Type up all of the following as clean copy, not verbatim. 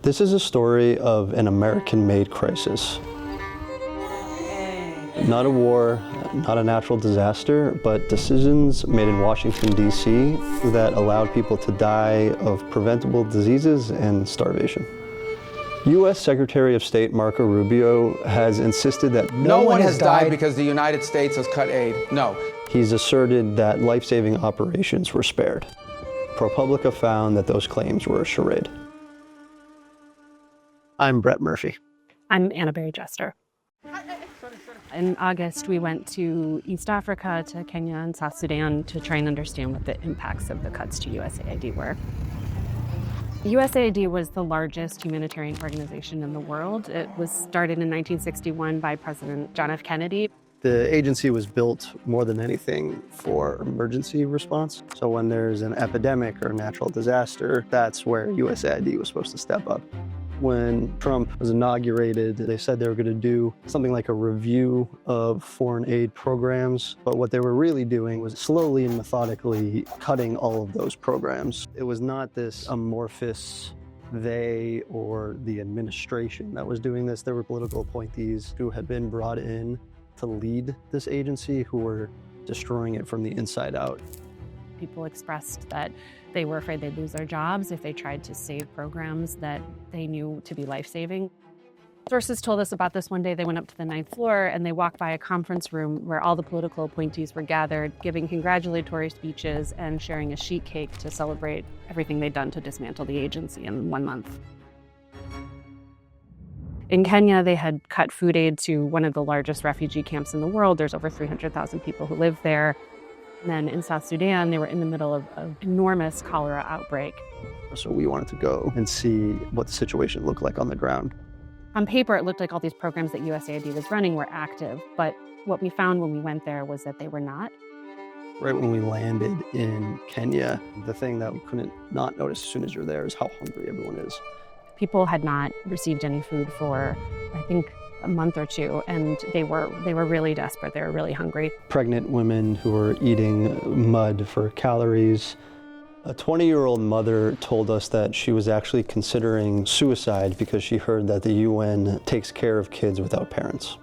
This is a story of an American-made crisis. Not a war, not a natural disaster, but decisions made in Washington, D.C. that allowed people to die of preventable diseases and starvation. U.S. Secretary of State Marco Rubio has insisted that no one has died because the United States has cut aid. No. He's asserted that life-saving operations were spared. ProPublica found that those claims were a charade. I'm Brett Murphy. I'm Barry-Jester. In August, we went to East Africa, to Kenya and South Sudan to try and understand what the impacts of the cuts to USAID were. USAID was the largest humanitarian organization in the world. It was started in 1961 by President John F. Kennedy. The agency was built more than anything for emergency response. So when there's an epidemic or a natural disaster, that's where USAID was supposed to step up. When Trump was inaugurated, they said they were going to do something like a review of foreign aid programs. But what they were really doing was slowly and methodically cutting all of those programs. It was not this amorphous they or the administration that was doing this. There were political appointees who had been brought in to lead this agency who were destroying it from the inside out. People expressed that they were afraid they'd lose their jobs if they tried to save programs that they knew to be life-saving. Sources told us about this one day. They went up to the 9th floor and they walked by a conference room where all the political appointees were gathered, giving congratulatory speeches and sharing a sheet cake to celebrate everything they'd done to dismantle the agency in 1 month. In Kenya, they had cut food aid to one of the largest refugee camps in the world. There's over 300,000 people who live there. And then in South Sudan, they were in the middle of an enormous cholera outbreak. So we wanted to go and see what the situation looked like on the ground. On paper, it looked like all these programs that USAID was running were active, but what we found when we went there was that they were not. Right when we landed in Kenya, the thing that we couldn't not notice as soon as you're there is how hungry everyone is. People had not received any food for, I think, a month or two, and they were really desperate. They were really hungry. Pregnant women who were eating mud for calories. A 20-year-old mother told us that she was actually considering suicide because she heard that the UN takes care of kids without parents.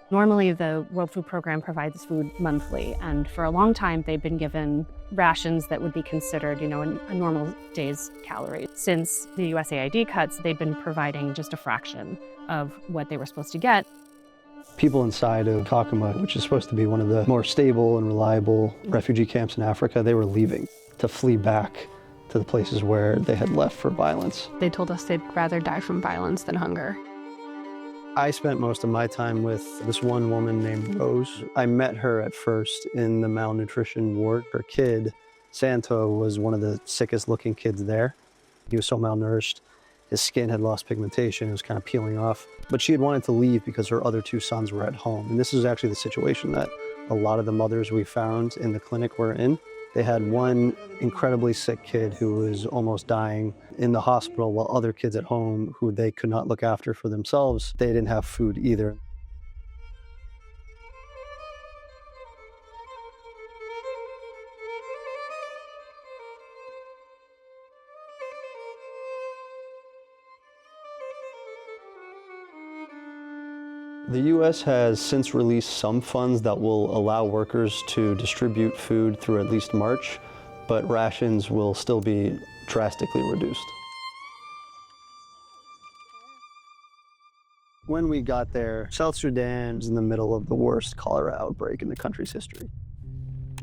Normally, the World Food Program provides food monthly, and for a long time, they've been given rations that would be considered, a normal day's calories. Since the USAID cuts, they've been providing just a fraction of what they were supposed to get. People inside of Kakuma, which is supposed to be one of the more stable and reliable refugee camps in Africa, they were leaving to flee back to the places where they had left for violence. They told us they'd rather die from violence than hunger. I spent most of my time with this one woman named Rose. I met her at first in the malnutrition ward. Her kid, Santo, was one of the sickest looking kids there. He was so malnourished. His skin had lost pigmentation. It was kind of peeling off. But she had wanted to leave because her other 2 sons were at home. And this is actually the situation that a lot of the mothers we found in the clinic were in. They had one incredibly sick kid who was almost dying in the hospital, while other kids at home who they could not look after for themselves, they didn't have food either. The U.S. has since released some funds that will allow workers to distribute food through at least March, but rations will still be drastically reduced. When we got there, South Sudan was in the middle of the worst cholera outbreak in the country's history.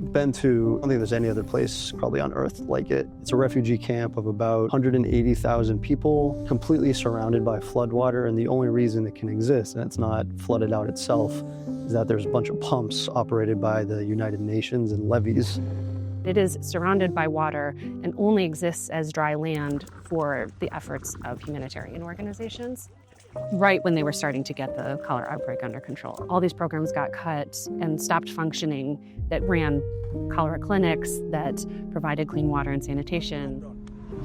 Bentiu, I don't think there's any other place probably on earth like it. It's a refugee camp of about 180,000 people, completely surrounded by floodwater, and the only reason it can exist, and it's not flooded out itself, is that there's a bunch of pumps operated by the United Nations and levees. It is surrounded by water and only exists as dry land for the efforts of humanitarian organizations. Right when they were starting to get the cholera outbreak under control, all these programs got cut and stopped functioning that ran cholera clinics, that provided clean water and sanitation.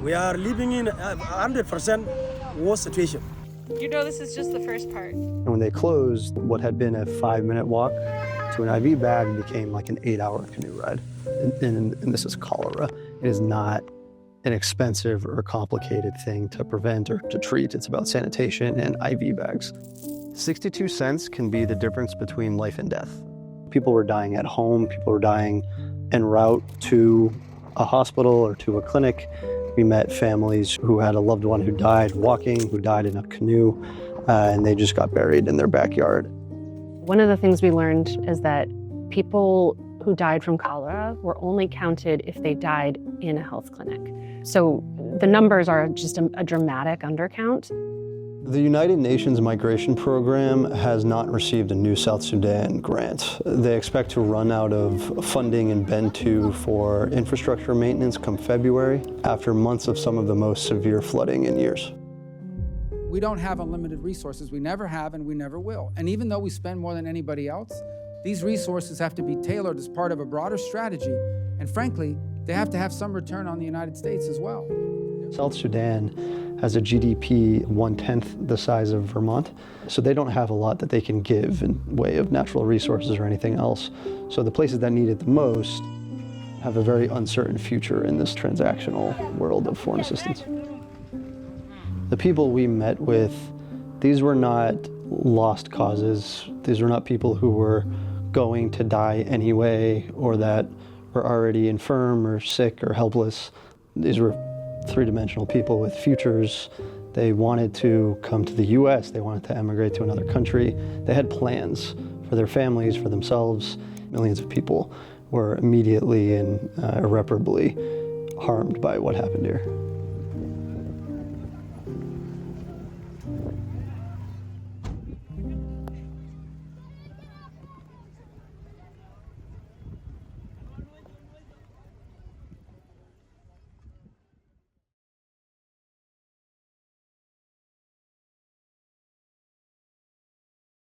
We are living in a 100% war situation. This is just the first part. And when they closed, what had been a 5-minute walk to an IV bag became like an 8-hour canoe ride. And this is cholera. It is not an expensive or complicated thing to prevent or to treat. It's about sanitation and IV bags. 62 cents can be the difference between life and death. People were dying at home, people were dying en route to a hospital or to a clinic. We met families who had a loved one who died walking, who died in a canoe, and they just got buried in their backyard. One of the things we learned is that people who died from cholera were only counted if they died in a health clinic. So the numbers are just a dramatic undercount. The United Nations Migration Program has not received a new South Sudan grant. They expect to run out of funding in Bentiu for infrastructure maintenance come February, after months of some of the most severe flooding in years. We don't have unlimited resources. We never have and we never will. And even though we spend more than anybody else, these resources have to be tailored as part of a broader strategy. And frankly, they have to have some return on the United States as well. South Sudan has a GDP 1/10 the size of Vermont, so they don't have a lot that they can give in way of natural resources or anything else. So the places that need it the most have a very uncertain future in this transactional world of foreign assistance. The people we met with, these were not lost causes. These were not people who were going to die anyway, or that were already infirm or sick or helpless. These were three-dimensional people with futures. They wanted to come to the US, they wanted to emigrate to another country. They had plans for their families, for themselves. Millions of people were immediately and irreparably harmed by what happened here.